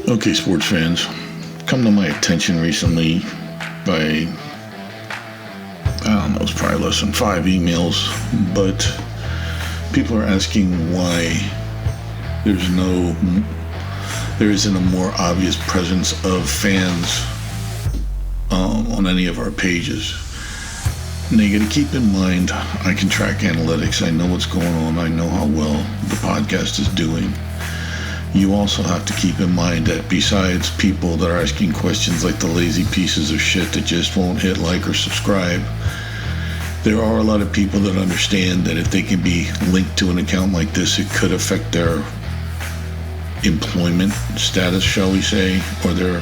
Okay, sports fans, come to my attention recently by, I don't know, it's probably less than 5 emails, but people are asking why there isn't a more obvious presence of fans on any of our pages. Now you got to keep in mind, I can track analytics, I know what's going on, I know how well the podcast is doing. You also have to keep in mind that besides people that are asking questions like the lazy pieces of shit that just won't hit like or subscribe, there are a lot of people that understand that if they can be linked to an account like this, it could affect their employment status, shall we say, or their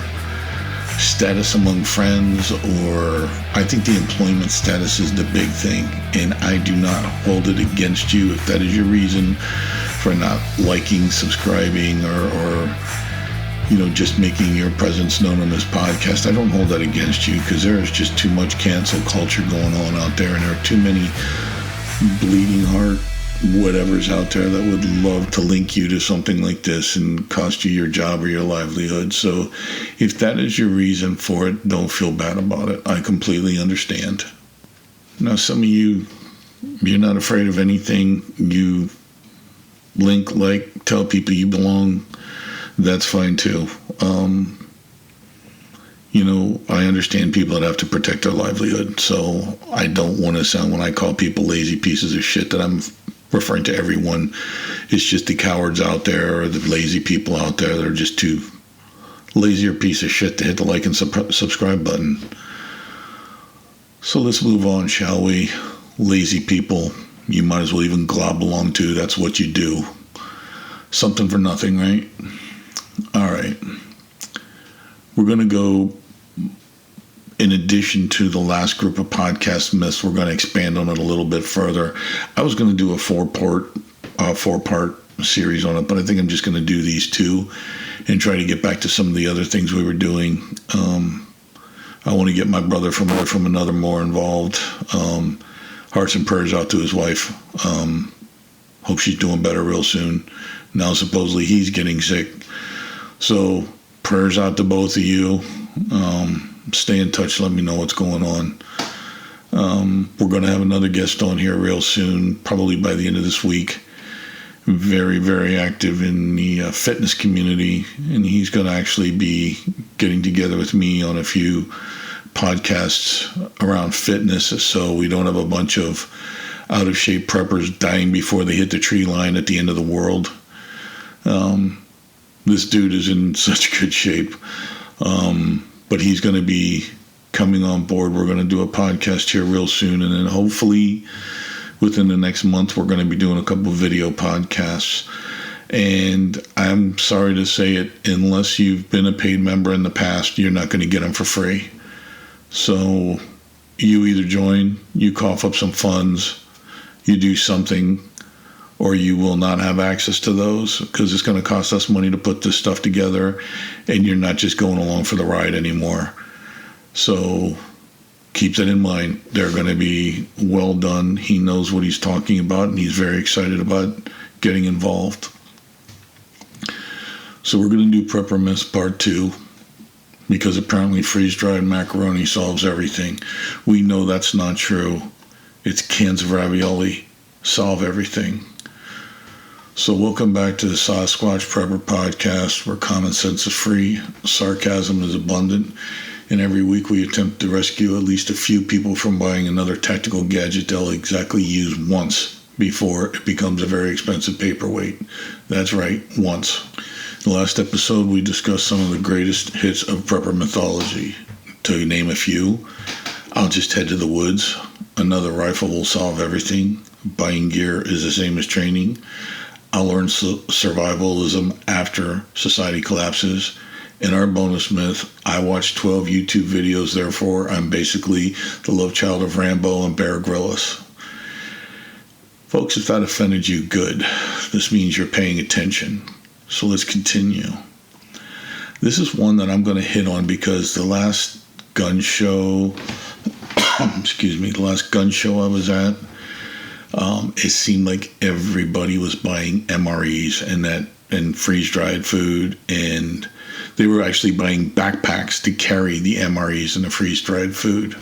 status among friends, or I think the employment status is the big thing, and I do not hold it against you if that is your reason for not liking, subscribing, or just making your presence known on this podcast. I don't hold that against you, because there is just too much cancel culture going on out there, and there are too many bleeding heart whatever's out there that would love to link you to something like this and cost you your job or your livelihood. So if that is your reason for it, don't feel bad about it. I completely understand. Now, some of you're not afraid of anything. You link, like, tell people you belong. That's fine too. I understand people that have to protect their livelihood. So I don't want to sound, when I call people lazy pieces of shit, that I'm referring to everyone. It's just the cowards out there, or the lazy people out there that are just too lazy or piece of shit to hit the like and subscribe button. So let's move on, shall we? Lazy people, you might as well even glob along to. That's what you do. Something for nothing, right? All right. We're going to go, in addition to the last group of podcast myths, we're going to expand on it a little bit further. I was going to do a four-part series on it, but I think I'm just going to do these two and try to get back to some of the other things we were doing. I want to get my brother from another more involved. Hearts and prayers out to his wife. Hope she's doing better real soon. Now supposedly he's getting sick. So prayers out to both of you. Stay in touch. Let me know what's going on. We're going to have another guest on here real soon, probably by the end of this week. Very, very active in the fitness community, and he's going to actually be getting together with me on a few podcasts around fitness, so we don't have a bunch of out-of-shape preppers dying before they hit the tree line at the end of the world. This dude is in such good shape. But he's going to be coming on board. We're going to do a podcast here real soon, and then hopefully within the next month we're going to be doing a couple of video podcasts. And I'm sorry to say it, unless you've been a paid member in the past, you're not going to get them for free. So you either join, you cough up some funds, you do something, or you will not have access to those, because it's going to cost us money to put this stuff together, and you're not just going along for the ride anymore. So keep that in mind. They're going to be well done. He knows what he's talking about, and he's very excited about getting involved. So we're going to do Prepper Myths Part 2, because apparently freeze-dried macaroni solves everything. We know that's not true. It's cans of ravioli solve everything. So welcome back to the Sasquatch Prepper Podcast, where common sense is free, sarcasm is abundant, and every week we attempt to rescue at least a few people from buying another tactical gadget they'll exactly use once before it becomes a very expensive paperweight. That's right, once. In the last episode, we discussed some of the greatest hits of prepper mythology. To name a few, I'll just head to the woods, another rifle will solve everything, buying gear is the same as training, I'll learn survivalism after society collapses. In our bonus myth, I watched 12 YouTube videos, therefore I'm basically the love child of Rambo and Bear Grylls. Folks, if that offended you, good. This means you're paying attention. So let's continue. This is one that I'm going to hit on because the last gun show, the last gun show I was at, it seemed like everybody was buying MREs and freeze-dried food, and They were actually buying backpacks to carry the MREs and the freeze-dried food.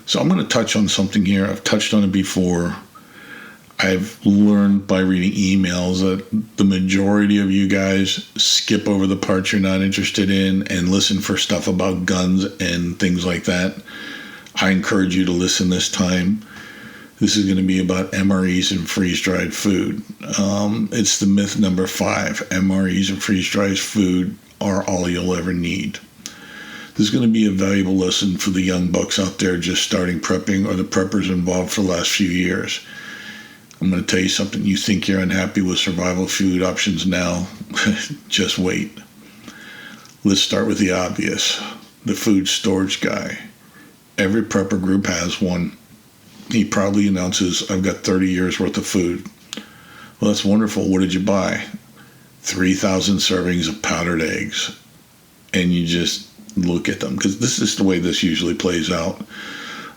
So I'm going to touch on something here. I've touched on it before. I've learned by reading emails that the majority of you guys skip over the parts you're not interested in and listen for stuff about guns and things like that. I encourage you to listen this time. This is going to be about MREs and freeze-dried food. It's the myth number 5. MREs and freeze-dried food are all you'll ever need. This is going to be a valuable lesson for the young bucks out there just starting prepping or the preppers involved for the last few years. I'm going to tell you something. You think you're unhappy with survival food options now? Just wait. Let's start with the obvious. The food storage guy. Every prepper group has one. He proudly announces, I've got 30 years worth of food. Well, that's wonderful. What did you buy? 3,000 servings of powdered eggs. And you just look at them, because this is the way this usually plays out.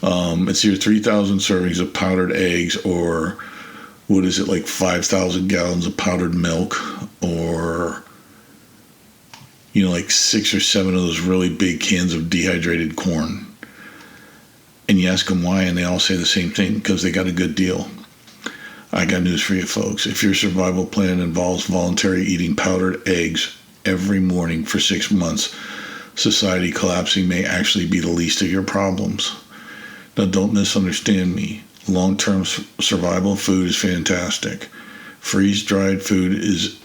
It's your 3,000 servings of powdered eggs, or what is it, like 5,000 gallons of powdered milk, or, you know, like 6 or 7 of those really big cans of dehydrated corn. And you ask them why, and they all say the same thing, because they got a good deal. I got news for you folks. If your survival plan involves voluntary eating powdered eggs every morning for 6 months, society collapsing may actually be the least of your problems. Now, don't misunderstand me. Long-term survival food is fantastic. Freeze-dried food is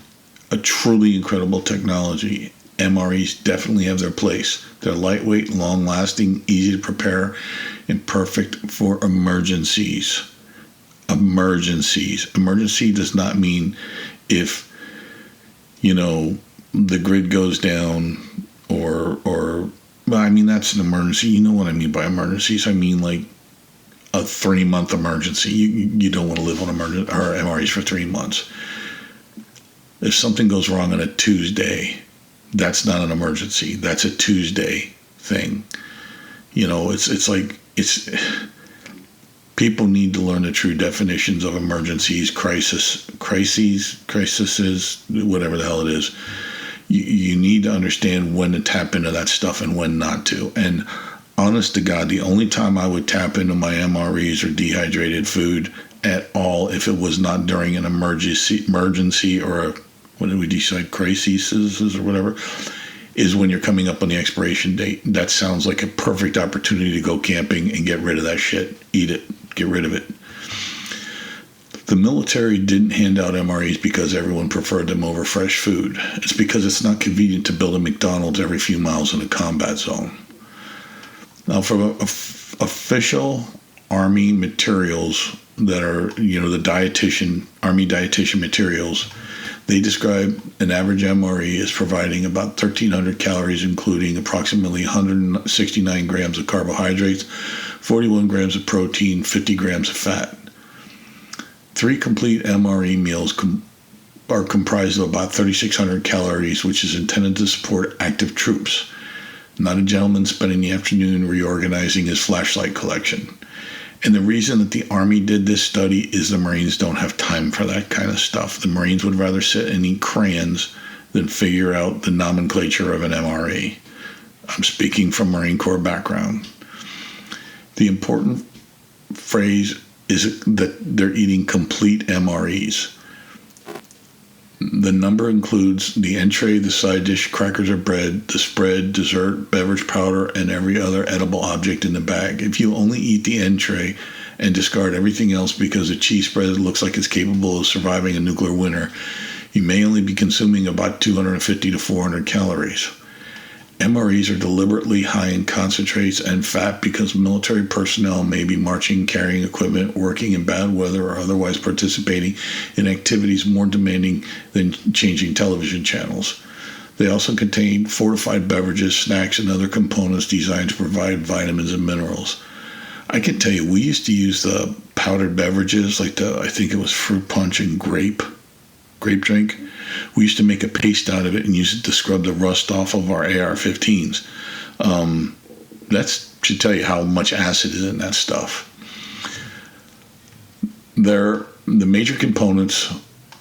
a truly incredible technology. MREs definitely have their place. They're lightweight, long-lasting, easy to prepare, and perfect for emergencies. Emergency does not mean if, you know, the grid goes down or well, I mean, that's an emergency. You know what I mean by emergencies. I mean, like a 3-month emergency. You don't want to live on MREs for 3 months. If something goes wrong on a Tuesday, that's not an emergency. That's a Tuesday thing. You know, it's like people need to learn the true definitions of emergencies, crises, whatever the hell it is. You need to understand when to tap into that stuff and when not to. And honest to God, the only time I would tap into my MREs or dehydrated food at all, if it was not during an emergency or what did we decide, crises or whatever, is when you're coming up on the expiration date. That sounds like a perfect opportunity to go camping and get rid of that shit. Eat it. Get rid of it. The military didn't hand out MREs because everyone preferred them over fresh food. It's because it's not convenient to build a McDonald's every few miles in a combat zone. Now, for official Army materials that are, you know, the Army dietitian materials, they describe an average MRE as providing about 1,300 calories, including approximately 169 grams of carbohydrates, 41 grams of protein, 50 grams of fat. 3 complete MRE meals are comprised of about 3,600 calories, which is intended to support active troops, not a gentleman spending the afternoon reorganizing his flashlight collection. And the reason that the Army did this study is the Marines don't have time for that kind of stuff. The Marines would rather sit and eat crayons than figure out the nomenclature of an MRE. I'm speaking from Marine Corps background. The important phrase is that they're eating complete MREs. The number includes the entree, the side dish, crackers or bread, the spread, dessert, beverage powder, and every other edible object in the bag. If you only eat the entree and discard everything else because the cheese spread looks like it's capable of surviving a nuclear winter, you may only be consuming about 250 to 400 calories. MREs are deliberately high in concentrates and fat because military personnel may be marching, carrying equipment, working in bad weather, or otherwise participating in activities more demanding than changing television channels. They also contain fortified beverages, snacks, and other components designed to provide vitamins and minerals. I can tell you, we used to use the powdered beverages, like I think it was fruit punch and grape drink. We used to make a paste out of it and use it to scrub the rust off of our AR-15s. That should tell you how much acid is in that stuff. The major components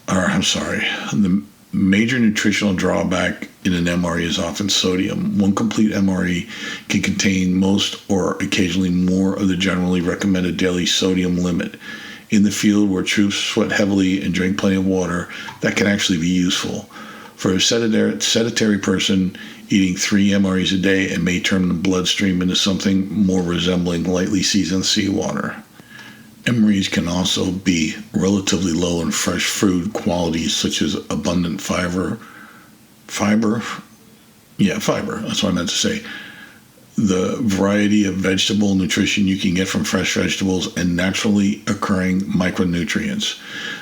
are, the Major nutritional drawback in an MRE is often sodium. One complete MRE can contain most or occasionally more of the generally recommended daily sodium limit. In the field where troops sweat heavily and drink plenty of water, that can actually be useful. For a sedentary person, eating 3 MREs a day and may turn the bloodstream into something more resembling lightly seasoned seawater. MREs can also be relatively low in fresh food qualities such as abundant fiber, that's what I meant to say. The variety of vegetable nutrition you can get from fresh vegetables and naturally occurring micronutrients.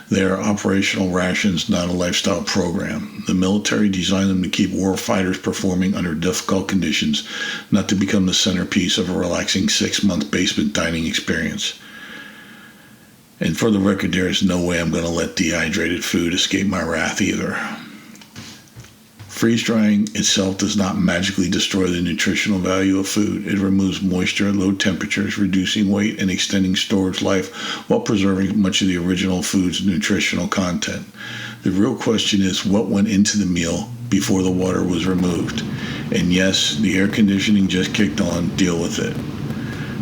They are operational rations, not a lifestyle program. The military designed them to keep war fighters performing under difficult conditions, not to become the centerpiece of a relaxing 6-month basement dining experience. And for the record, there is no way I'm going to let dehydrated food escape my wrath either. Freeze drying itself does not magically destroy the nutritional value of food. It removes moisture at low temperatures, reducing weight and extending storage life while preserving much of the original food's nutritional content. The real question is what went into the meal before the water was removed. And yes, the air conditioning just kicked on. Deal with it.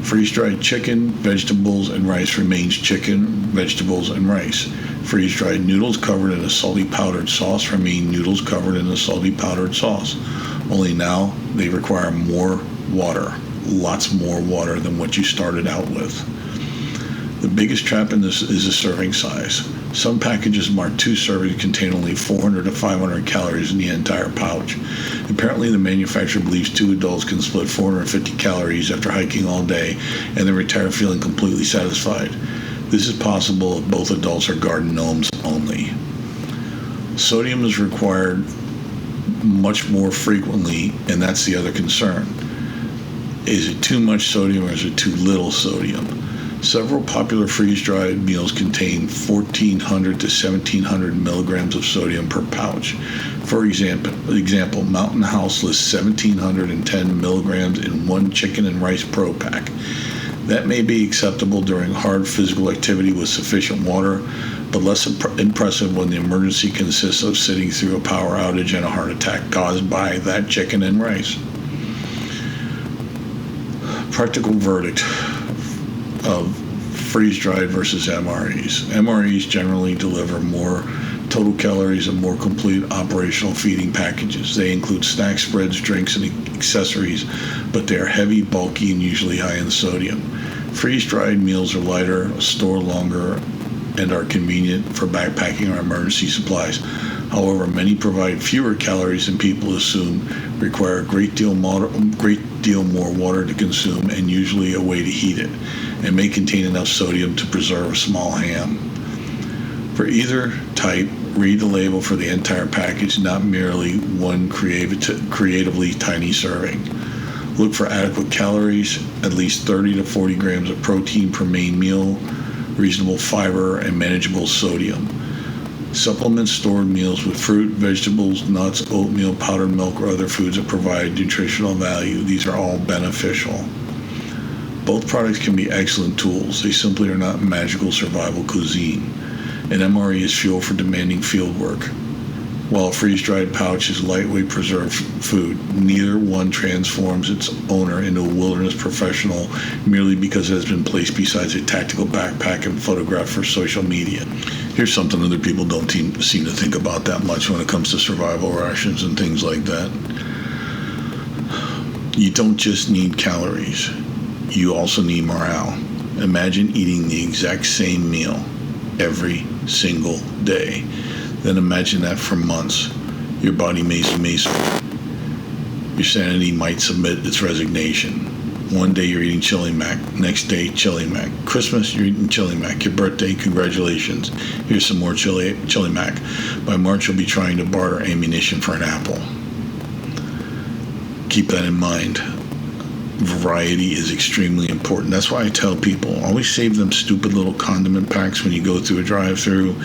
Freeze-dried chicken, vegetables, and rice remains chicken, vegetables, and rice. Freeze-dried noodles covered in a salty powdered sauce remain noodles covered in a salty powdered sauce. Only now they require more water, lots more water than what you started out with. The biggest trap in this is the serving size. Some packages marked 2 servings contain only 400 to 500 calories in the entire pouch. Apparently, the manufacturer believes 2 adults can split 450 calories after hiking all day and then retire feeling completely satisfied. This is possible if both adults are garden gnomes only. Sodium is required much more frequently, and that's the other concern. Is it too much sodium or is it too little sodium? Several popular freeze-dried meals contain 1,400 to 1,700 milligrams of sodium per pouch. For example, Mountain House lists 1,710 milligrams in 1 chicken and rice pro pack. That may be acceptable during hard physical activity with sufficient water, but less impressive when the emergency consists of sitting through a power outage and a heart attack caused by that chicken and rice. Practical verdict of freeze-dried versus MREs. MREs generally deliver more total calories and more complete operational feeding packages. They include snacks, spreads, drinks, and accessories, but they are heavy, bulky, and usually high in sodium. Freeze-dried meals are lighter, store longer, and are convenient for backpacking or emergency supplies. However, many provide fewer calories than people assume, require a great deal more water to consume, and usually a way to heat it, and may contain enough sodium to preserve a small ham. For either type, read the label for the entire package, not merely one creatively tiny serving. Look for adequate calories, at least 30 to 40 grams of protein per main meal, reasonable fiber, and manageable sodium. Supplement stored meals with fruit, vegetables, nuts, oatmeal, powdered milk, or other foods that provide nutritional value. These are all beneficial. Both products can be excellent tools. They simply are not magical survival cuisine. An MRE is fuel for demanding field work, while a freeze-dried pouch is lightweight preserved food. Neither one transforms its owner into a wilderness professional merely because it has been placed beside a tactical backpack and photographed for social media. Here's something other people don't seem to think about that much when it comes to survival rations and things like that. You don't just need calories. You also need morale. Imagine eating the exact same meal every single day. Then imagine that for months. Your body may sweat. Your sanity might submit its resignation. One day you're eating chili mac, next day chili mac. Christmas, you're eating chili mac. Your birthday, congratulations. Here's some more chili mac. By March, you'll be trying to barter ammunition for an apple. Keep that in mind. Variety is extremely important. That's why I tell people, always save them stupid little condiment packs when you go through a drive-through.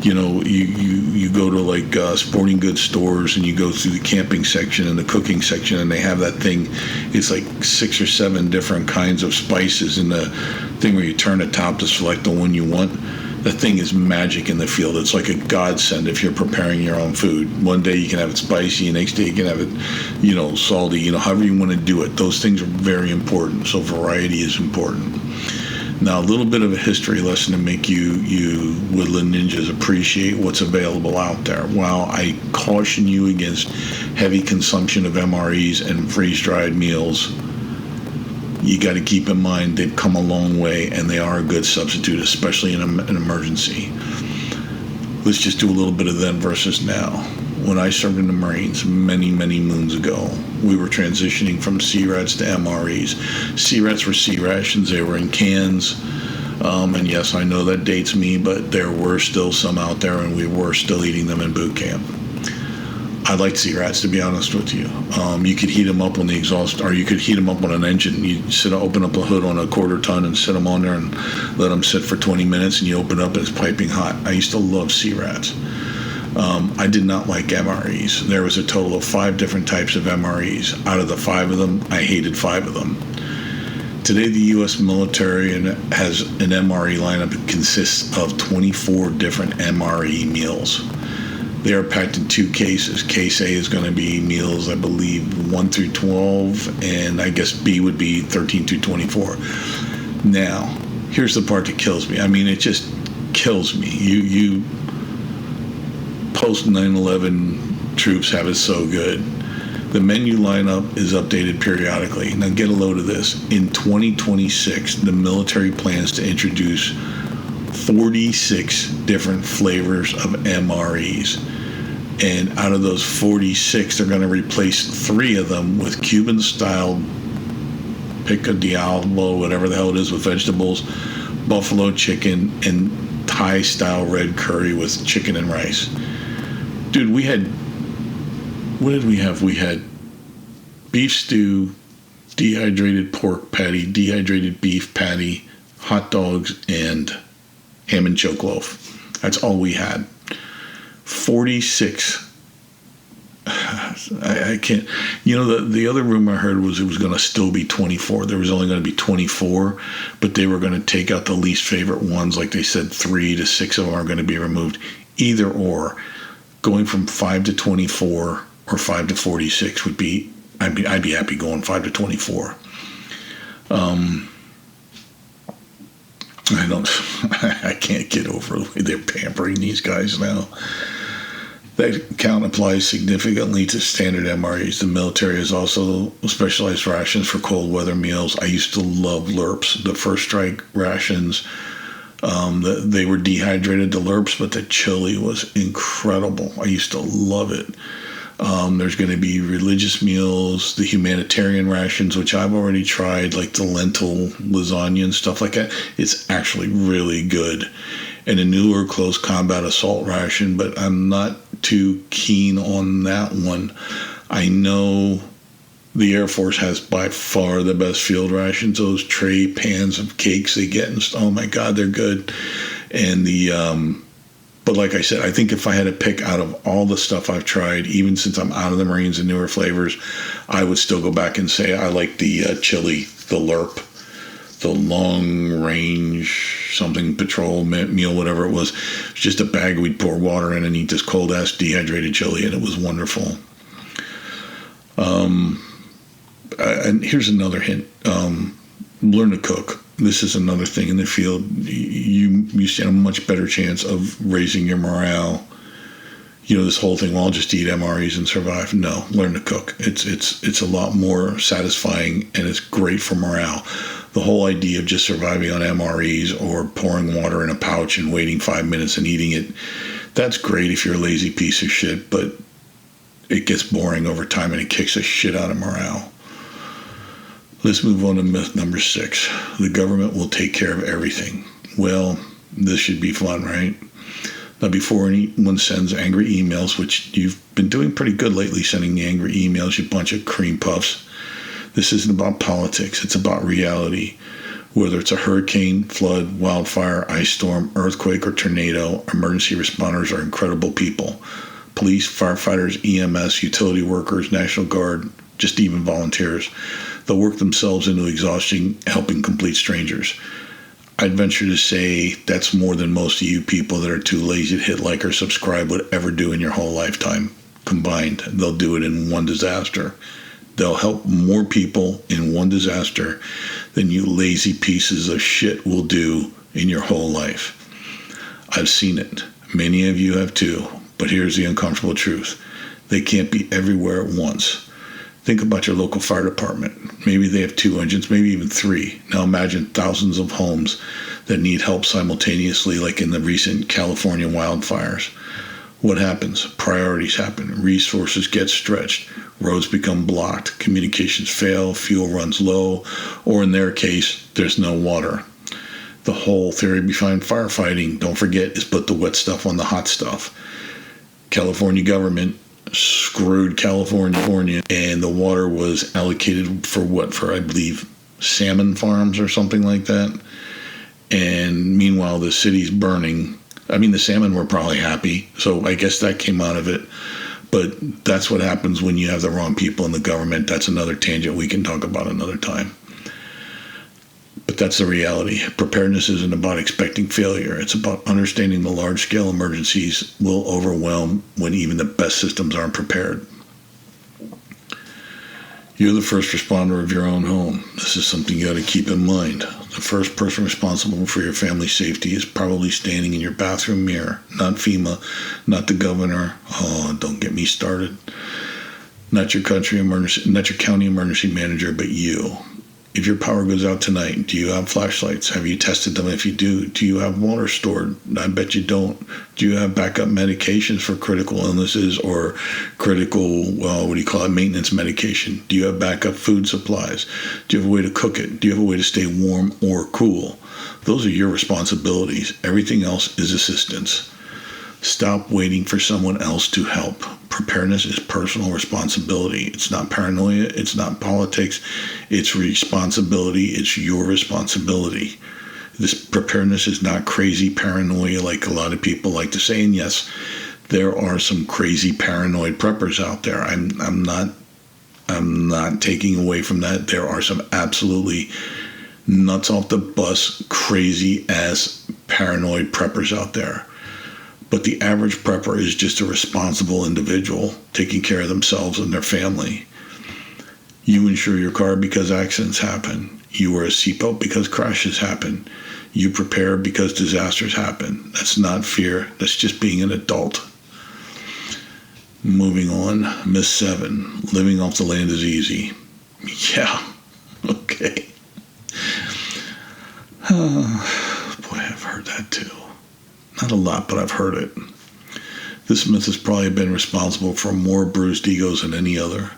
You know, you go to like sporting goods stores and you go through the camping section and the cooking section, and they have that thing. It's like 6 or 7 different kinds of spices in the thing where you turn the top to select the one you want. The thing is magic in the field. It's like a godsend if you're preparing your own food. One day you can have it spicy, and next day you can have it, salty, however you want to do it. Those things are very important. So variety is important. Now, a little bit of a history lesson to make you woodland ninjas appreciate what's available out there. While I caution you against heavy consumption of MREs and freeze-dried meals, you got to keep in mind they've come a long way, and they are a good substitute, especially in an emergency. Let's just do a little bit of then versus now. When I served in the Marines many, many moons ago, we were transitioning from C-Rats to MREs. C-Rats were C rations. They were in cans. And yes, I know that dates me, but there were still some out there, and we were still eating them in boot camp. I liked C-Rats, to be honest with you. You could heat them up on the exhaust, or you could heat them up on an engine. You open up a hood on a quarter ton and sit them on there and let them sit for 20 minutes, and you open up and it's piping hot. I used to love C-Rats. I did not like MREs. There was a total of 5 different types of MREs. Out of the 5 of them, I hated 5 of them. Today, the U.S. military has an MRE lineup that consists of 24 different MRE meals. They are packed in 2 cases. Case A is going to be meals, I believe, 1 through 12, and I guess B would be 13 through 24. Now, here's the part that kills me. I mean, it just kills me. You post 9/11 troops have it so good. The menu lineup is updated periodically. Now, get a load of this. In 2026, the military plans to introduce 46 different flavors of MREs. And out of those 46, they're going to replace 3 of them with Cuban-style pico de gallo, whatever the hell it is, with vegetables, buffalo chicken, and Thai-style red curry with chicken and rice. Dude, what did we have? We had beef stew, dehydrated pork patty, dehydrated beef patty, hot dogs, and ham and choke loaf. That's all we had. 46. I can't. The other rumor I heard was it was going to still be 24. There was only going to be 24, but they were going to take out the least favorite ones. Like they said, 3 to 6 of them are going to be removed. Either or. Going from 5 to 24 or 5 to 46 would be, I'd be happy going 5 to 24. I can't get over the way they're pampering these guys now. That count applies significantly to standard MREs. The military has also specialized rations for cold weather meals. I used to love LURPs, the first strike rations. They were dehydrated, the LURPs, but the chili was incredible. I used to love it. There's going to be religious meals, the humanitarian rations, which I've already tried, like the lentil lasagna and stuff like that. It's actually really good. And a newer close combat assault ration, but I'm not too keen on that one. I know the Air Force has by far the best field rations. Those tray pans of cakes they get, and oh my God, they're good. And but like I said, I think if I had to pick out of all the stuff I've tried, even since I'm out of the Marines and newer flavors, I would still go back and say I like the chili, the LURP, the long range something patrol meal, whatever it was. It's just a bag we'd pour water in and eat this cold ass dehydrated chili, and it was wonderful. And here's another hint. Learn to cook. This is another thing in the field. You stand a much better chance of raising your morale. This whole thing, well, I'll just eat MREs and survive. No, learn to cook. It's a lot more satisfying, and it's great for morale. The whole idea of just surviving on MREs or pouring water in a pouch and waiting 5 minutes and eating it, that's great if you're a lazy piece of shit, but it gets boring over time and it kicks the shit out of morale. Let's move on to myth number 6. The government will take care of everything. Well, this should be fun, right? Now, before anyone sends angry emails, which you've been doing pretty good lately, sending the angry emails, you bunch of cream puffs. This isn't about politics. It's about reality. Whether it's a hurricane, flood, wildfire, ice storm, earthquake, or tornado, emergency responders are incredible people. Police, firefighters, EMS, utility workers, National Guard, just even volunteers. They'll work themselves into exhaustion helping complete strangers. I'd venture to say that's more than most of you people that are too lazy to hit like or subscribe would ever do in your whole lifetime combined. They'll do it in one disaster. They'll help more people in one disaster than you lazy pieces of shit will do in your whole life. I've seen it. Many of you have too. But here's the uncomfortable truth. They can't be everywhere at once. Think about your local fire department. Maybe they have 2 engines, maybe even 3. Now imagine thousands of homes that need help simultaneously, like in the recent California wildfires. What happens? Priorities happen. Resources get stretched. Roads become blocked. Communications fail. Fuel runs low. Or in their case, there's no water. The whole theory behind firefighting, don't forget, is put the wet stuff on the hot stuff. California government screwed California, and the water was allocated for what? For, I believe, salmon farms or something like that. And meanwhile, the city's burning. I mean, the salmon were probably happy, so I guess that came out of it. But that's what happens when you have the wrong people in the government. That's another tangent we can talk about another time. But that's the reality. Preparedness isn't about expecting failure. It's about understanding the large-scale emergencies will overwhelm when even the best systems aren't prepared. You're the first responder of your own home. This is something you got to keep in mind. The first person responsible for your family's safety is probably standing in your bathroom mirror. Not FEMA, not the governor. Oh, don't get me started. Not your county emergency manager, but you. If your power goes out tonight, do you have flashlights? Have you tested them? If you do you have water stored? I bet you don't. Do you have backup medications for critical illnesses or critical, maintenance medication? Do you have backup food supplies? Do you have a way to cook it? Do you have a way to stay warm or cool? Those are your responsibilities. Everything else is assistance. Stop waiting for someone else to help. Preparedness is personal responsibility. It's not paranoia. It's not politics. It's responsibility. It's your responsibility. This preparedness is not crazy paranoia like a lot of people like to say. And yes, there are some crazy paranoid preppers out there. I'm not taking away from that. There are some absolutely nuts off the bus, crazy ass paranoid preppers out there. But the average prepper is just a responsible individual taking care of themselves and their family. You insure your car because accidents happen. You wear a seatbelt because crashes happen. You prepare because disasters happen. That's not fear. That's just being an adult. Moving on. Myth 7. Living off the land is easy. Yeah. Okay. Boy, I've heard that too. Not a lot, but I've heard it. This myth has probably been responsible for more bruised egos than any other.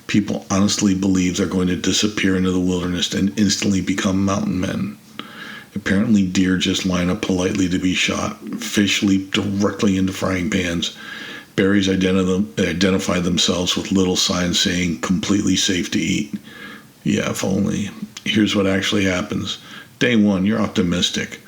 People honestly believe they're going to disappear into the wilderness and instantly become mountain men. Apparently, deer just line up politely to be shot. Fish leap directly into frying pans. Berries identify themselves with little signs saying, completely safe to eat. Yeah, if only. Here's what actually happens. Day 1, you're optimistic.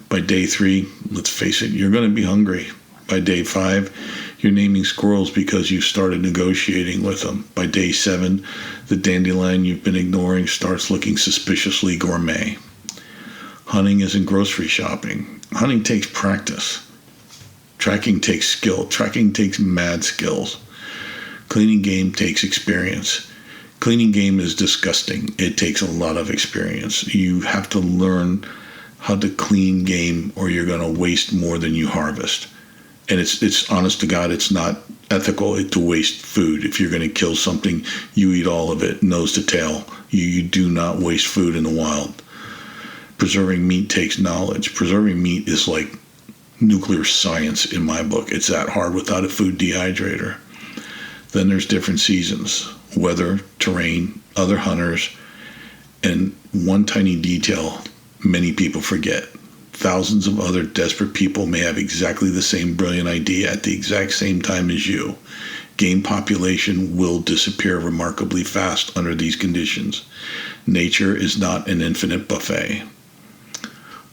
By day 3, let's face it, you're going to be hungry. By day 5, you're naming squirrels because you started negotiating with them. By day 7, the dandelion you've been ignoring starts looking suspiciously gourmet. Hunting isn't grocery shopping. Hunting takes practice. Tracking takes skill. Tracking takes mad skills. Cleaning game takes experience. Cleaning game is disgusting. It takes a lot of experience. You have to learn how to clean game or you're going to waste more than you harvest. And it's honest to God, it's not ethical to waste food. If you're going to kill something, you eat all of it, nose to tail. You do not waste food in the wild. Preserving meat takes knowledge. Preserving meat is like nuclear science in my book. It's that hard without a food dehydrator. Then there's different seasons, weather, terrain, other hunters, and one tiny detail many people forget. Thousands of other desperate people may have exactly the same brilliant idea at the exact same time as you. Game population will disappear remarkably fast under these conditions. Nature is not an infinite buffet.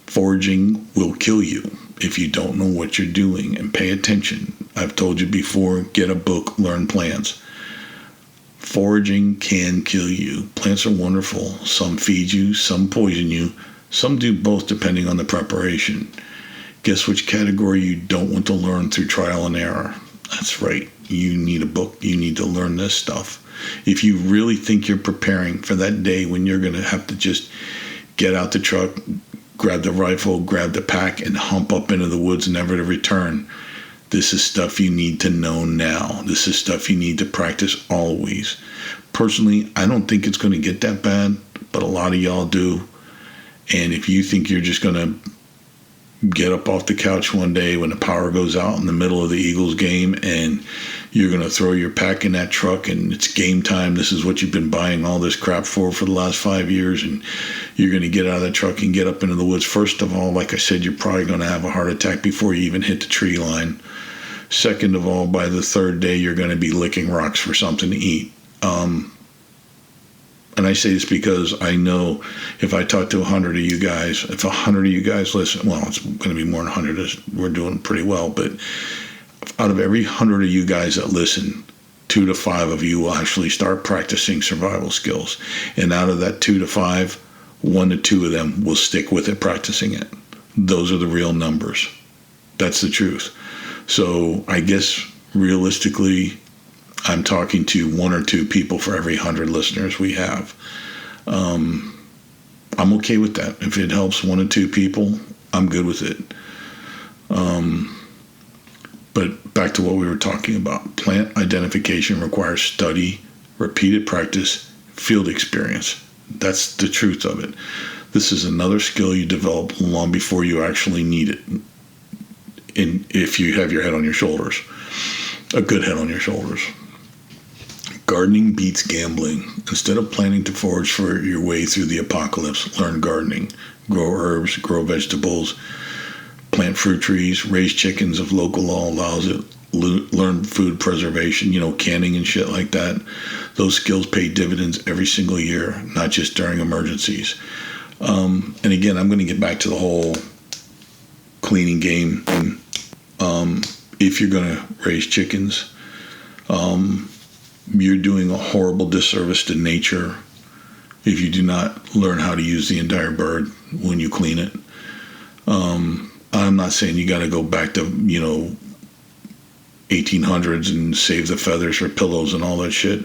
Foraging will kill you if you don't know what you're doing, and pay attention. I've told you before, get a book, learn plants. Foraging can kill you. Plants are wonderful. Some feed you, some poison you, Some do both depending on the preparation. Guess which category you don't want to learn through trial and error? That's right. You need a book. You need to learn this stuff. If you really think you're preparing for that day when you're going to have to just get out the truck, grab the rifle, grab the pack, and hump up into the woods, never to return, this is stuff you need to know now. This is stuff you need to practice always. Personally, I don't think it's going to get that bad, but a lot of y'all do. And if you think you're just going to get up off the couch one day when the power goes out in the middle of the Eagles game and you're going to throw your pack in that truck and it's game time, this is what you've been buying all this crap for the last 5 years, and you're going to get out of that truck and get up into the woods, first of all, like I said, you're probably going to have a heart attack before you even hit the tree line. Second of all, by the third day, you're going to be licking rocks for something to eat. And I say this because I know if I talk to 100 of you guys, if 100 of you guys listen, well, it's going to be more than 100. We're doing pretty well. But out of every 100 of you guys that listen, 2 to 5 of you will actually start practicing survival skills. And out of that 2 to 5, 1 to 2 of them will stick with it, practicing it. Those are the real numbers. That's the truth. So I guess realistically, I'm talking to 1 or 2 people for every 100 listeners we have. I'm okay with that. If it helps 1 or 2 people, I'm good with it. But back to what we were talking about. Plant identification requires study, repeated practice, field experience. That's the truth of it. This is another skill you develop long before you actually need it. If you have your head on your shoulders, a good head on your shoulders. Gardening beats gambling. Instead of planning to forage for your way through the apocalypse, learn gardening. Grow herbs, grow vegetables, plant fruit trees, raise chickens if local law allows it. Learn food preservation, canning and shit like that. Those skills pay dividends every single year, not just during emergencies. And again, I'm going to get back to the whole cleaning game. If you're going to raise chickens, you're doing a horrible disservice to nature if you do not learn how to use the entire bird when you clean it. I'm not saying you got to go back to 1800s and save the feathers for pillows and all that shit,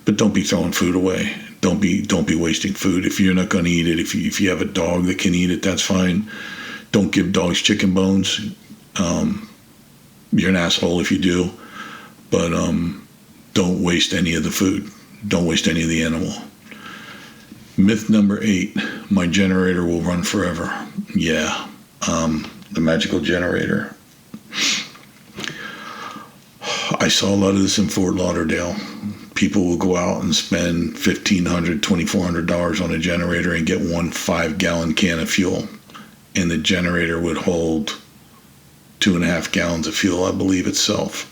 but don't be throwing food away. Don't be wasting food. If you're not going to eat it, if you have a dog that can eat it, that's fine. Don't give dogs chicken bones. You're an asshole if you do, but don't waste any of the food. Don't waste any of the animal. Myth number 8, my generator will run forever. Yeah, the magical generator. I saw a lot of this in Fort Lauderdale. People will go out and spend $1,500, $2,400 on a generator and get 1 5-gallon can of fuel. And the generator would hold 2.5 gallons of fuel, I believe, itself.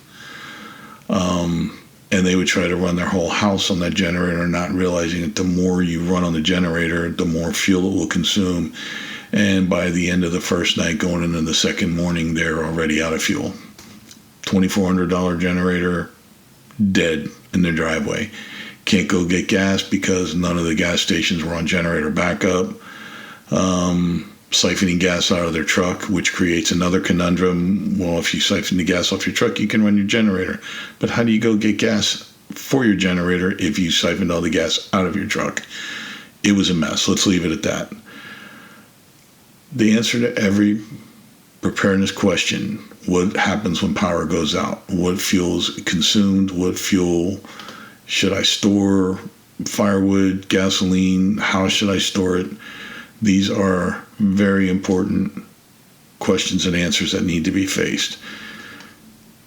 And they would try to run their whole house on that generator, not realizing that the more you run on the generator, the more fuel it will consume. And by the end of the first night, going into the second morning, they're already out of fuel. $2,400 generator, dead in their driveway. Can't go get gas because none of the gas stations were on generator backup. Siphoning gas out of their truck, which creates another conundrum. Well, if you siphon the gas off your truck, you can run your generator. But how do you go get gas for your generator if you siphoned all the gas out of your truck? It was a mess. Let's leave it at that. The answer to every preparedness question: what happens when power goes out? What fuel is consumed? What fuel should I store? Firewood, gasoline, how should I store it? These are very important questions and answers that need to be faced.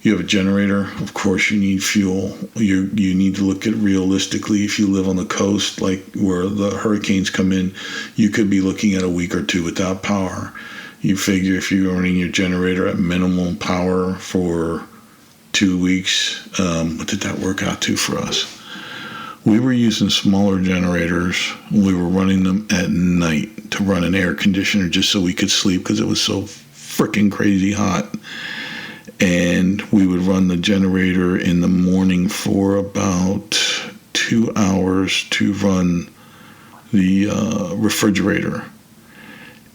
You have a generator, of course you need fuel. You need to look at it realistically. If you live on the coast, like where the hurricanes come in, you could be looking at a week or 2 without power. You figure if you're running your generator at minimum power for 2 weeks, what did that work out to for us? We were using smaller generators. We were running them at night to run an air conditioner just so we could sleep because it was so freaking crazy hot. And we would run the generator in the morning for about 2 hours to run the refrigerator.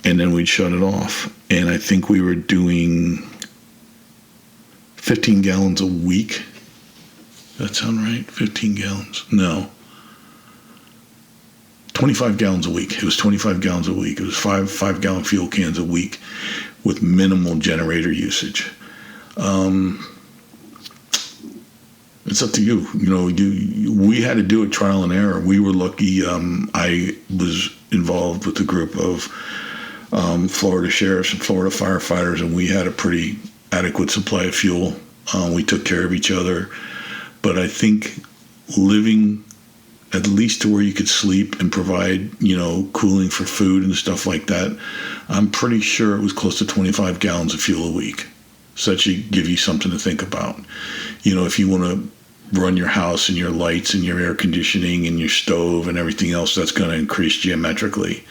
and then we'd shut it off. And I think we were doing 15 gallons a week. Does that sound right? 15 gallons? No. 25 gallons a week. It was 25 gallons a week. It was five-gallon fuel cans a week with minimal generator usage. It's up to you. We had to do it trial and error. We were lucky. I was involved with a group of Florida sheriffs and Florida firefighters, and we had a pretty adequate supply of fuel. We took care of each other. But I think living at least to where you could sleep and provide, cooling for food and stuff like that, I'm pretty sure it was close to 25 gallons of fuel a week. So that should give you something to think about. If you want to run your house and your lights and your air conditioning and your stove and everything else, that's going to increase geometrically.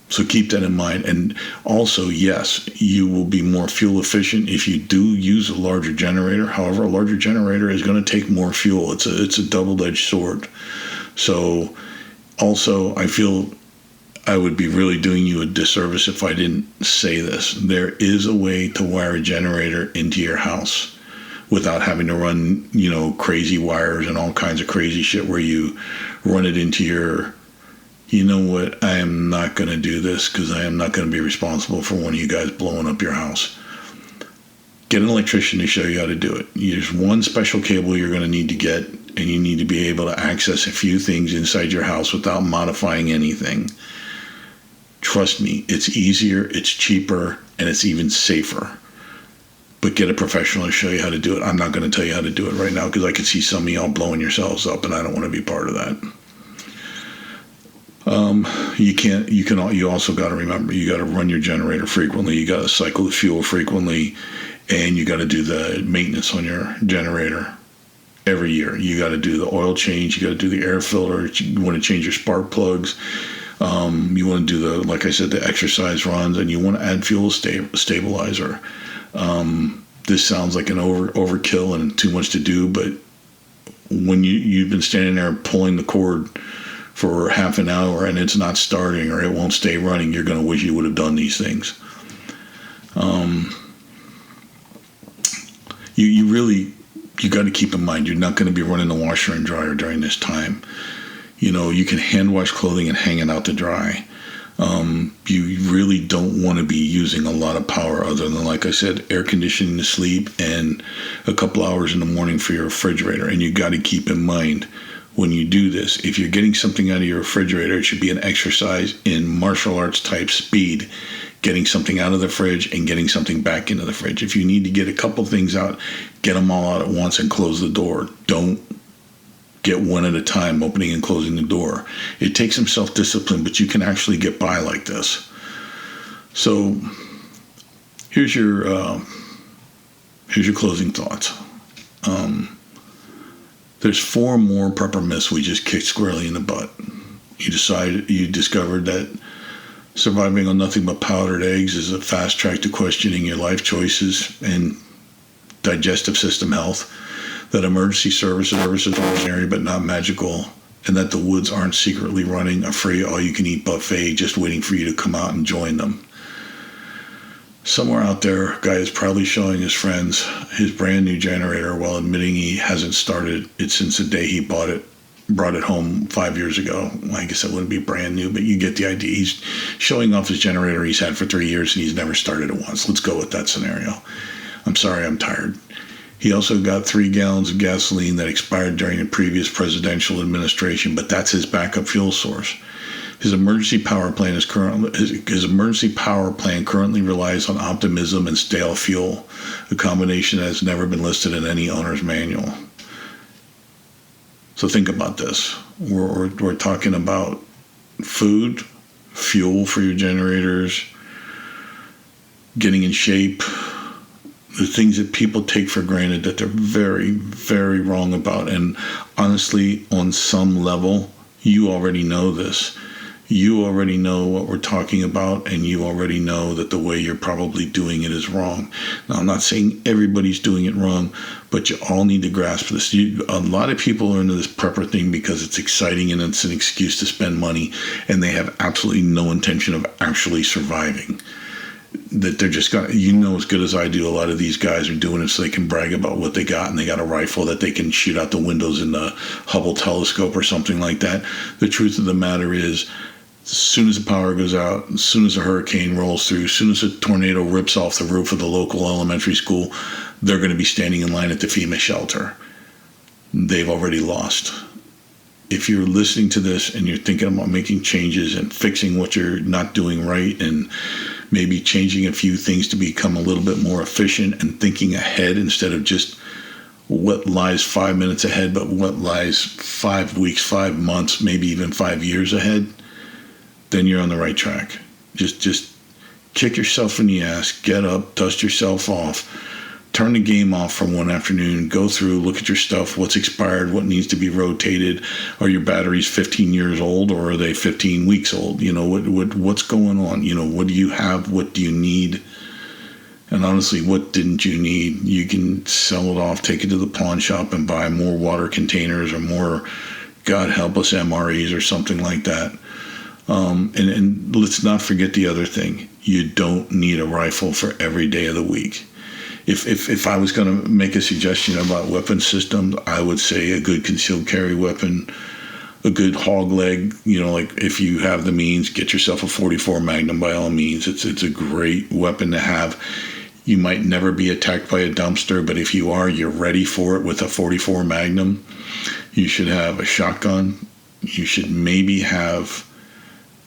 So keep that in mind. And also, yes, you will be more fuel efficient if you do use a larger generator. However, a larger generator is going to take more fuel. It's a double-edged sword. So also, I feel I would be really doing you a disservice if I didn't say this. There is a way to wire a generator into your house without having to run, crazy wires and all kinds of crazy shit where you run it into your... You know what? I am not going to do this because I am not going to be responsible for one of you guys blowing up your house. Get an electrician to show you how to do it. There's one special cable you're going to need to get, and you need to be able to access a few things inside your house without modifying anything. Trust me, it's easier, it's cheaper, and it's even safer. But get a professional to show you how to do it. I'm not going to tell you how to do it right now because I can see some of y'all blowing yourselves up, and I don't want to be part of that. You also got to remember, you got to run your generator frequently. You got to cycle the fuel frequently, and you got to do the maintenance on your generator every year. You got to do the oil change. You got to do the air filter. You want to change your spark plugs. You want to do like I said, the exercise runs, and you want to add fuel stabilizer. This sounds like an overkill and too much to do, but when you've been standing there pulling the cord for half an hour and it's not starting or it won't stay running, you're going to wish you would have done these things. You got to keep in mind, you're not going to be running the washer and dryer during this time. You can hand wash clothing and hang it out to dry. You really don't want to be using a lot of power other than, like I said, air conditioning to sleep and a couple hours in the morning for your refrigerator. And you got to keep in mind, when you do this, if you're getting something out of your refrigerator, it should be an exercise in martial arts type speed, getting something out of the fridge and getting something back into the fridge. If you need to get a couple things out, get them all out at once and close the door. Don't get one at a time, opening and closing the door. It takes some self-discipline, but you can actually get by like this. So here's your closing thoughts. There's 4 more prepper myths we just kicked squarely in the butt. You discovered that surviving on nothing but powdered eggs is a fast track to questioning your life choices and digestive system health, that emergency services are ordinary but not magical, and that the woods aren't secretly running a free all-you-can-eat buffet just waiting for you to come out and join them. Somewhere out there, a guy is proudly showing his friends his brand new generator while admitting he hasn't started it since the day he brought it home 5 years ago. I guess it wouldn't be brand new, but you get the idea. He's showing off his generator he's had for 3 years and he's never started it once. Let's go with that scenario. I'm sorry, I'm tired. He also got 3 gallons of gasoline that expired during the previous presidential administration, but that's his backup fuel source. His emergency power plan currently relies on optimism and stale fuel, a combination that has never been listed in any owner's manual. So think about this. We're talking about food, fuel for your generators, getting in shape, the things that people take for granted that they're very, very wrong about. And honestly, on some level, you already know this. You already know what we're talking about, and you already know that the way you're probably doing it is wrong. Now, I'm not saying everybody's doing it wrong, but you all need to grasp this. A lot of people are into this prepper thing because it's exciting and it's an excuse to spend money, and they have absolutely no intention of actually surviving. That they're just gonna, as good as I do, a lot of these guys are doing it so they can brag about what they got, and they got a rifle that they can shoot out the windows in the Hubble telescope or something like that. The truth of the matter is, as soon as the power goes out, as soon as a hurricane rolls through, as soon as a tornado rips off the roof of the local elementary school, they're going to be standing in line at the FEMA shelter. They've already lost. If you're listening to this and you're thinking about making changes and fixing what you're not doing right, and maybe changing a few things to become a little bit more efficient and thinking ahead instead of just what lies 5 minutes ahead, but what lies 5 weeks, 5 months, maybe even 5 years ahead, then you're on the right track. Just kick yourself in the ass, get up, dust yourself off, turn the game off for one afternoon, go through, look at your stuff, what's expired, what needs to be rotated. Are your batteries 15 years old, or are they 15 weeks old? What's going on? What do you have? What do you need? And honestly, what didn't you need? You can sell it off, take it to the pawn shop and buy more water containers or more, God help us, MREs or something like that. And let's not forget the other thing. You don't need a rifle for every day of the week. If I was going to make a suggestion about weapon systems, I would say a good concealed carry weapon, a good hog leg. Like if you have the means, get yourself a 44 Magnum by all means. It's a great weapon to have. You might never be attacked by a dumpster, but if you are, you're ready for it with a 44 Magnum. You should have a shotgun. You should maybe have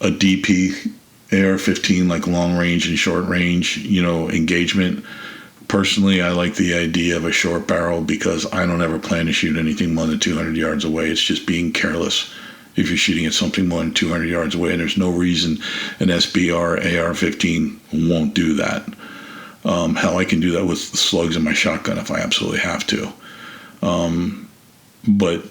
a DP AR-15, like long range and short range, engagement. Personally, I like the idea of a short barrel because I don't ever plan to shoot anything more than 200 yards away. It's just being careless if you're shooting at something more than 200 yards away, and there's no reason an SBR AR-15 won't do that. Hell, I can do that with slugs in my shotgun if I absolutely have to. But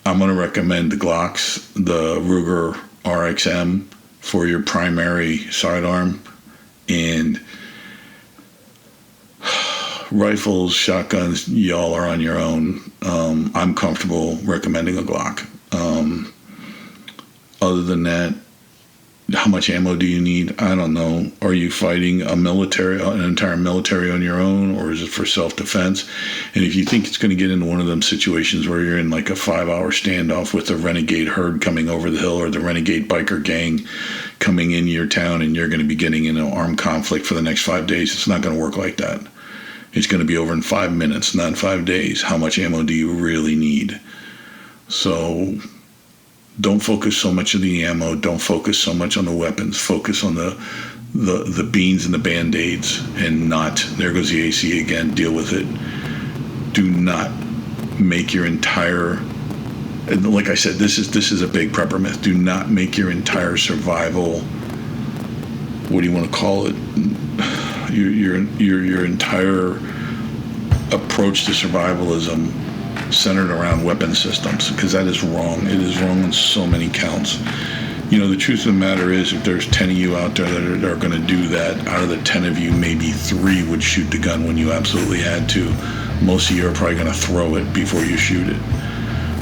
I'm going to recommend the Glocks, the Ruger RXM for your primary sidearm, and rifles, shotguns, y'all are on your own. I'm comfortable recommending a Glock. Other than that, how much ammo do you need? I don't know. Are you fighting an entire military on your own, or is it for self-defense? And if you think it's going to get into one of them situations where you're in like a 5-hour standoff with the renegade herd coming over the hill, or the renegade biker gang coming in your town, and you're going to be getting in an armed conflict for the next 5 days, it's not going to work like that. It's going to be over in 5 minutes, not 5 days. How much ammo do you really need? So don't focus so much on the ammo. Don't focus so much on the weapons. Focus on the beans and the Band-Aids, and not, there goes the AC again, deal with it. Do not make your entire, like I said, this is a big prepper myth. Do not make your entire survival, what do you want to call it? Your entire approach to survivalism centered around weapon systems, because that is wrong. It is wrong on so many counts. The truth of the matter is, if there's 10 of you out there that are going to do that, out of the 10 of you, maybe 3 would shoot the gun when you absolutely had to. Most of you are probably going to throw it before you shoot it.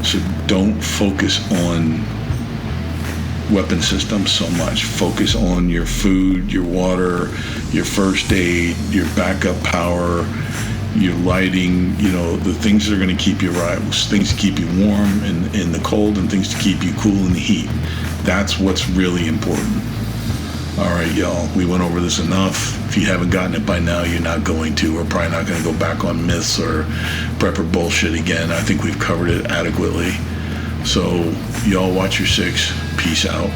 So don't focus on weapon systems so much. Focus on your food, your water, your first aid, your backup power, your lighting, the things that are going to keep you things to keep you warm in the cold, and things to keep you cool in the heat. That's what's really important. All right, y'all, we went over this enough. If you haven't gotten it by now, you're not going to. We're probably not going to go back on myths or prepper bullshit again. I think we've covered it adequately. So y'all watch your six. Peace out.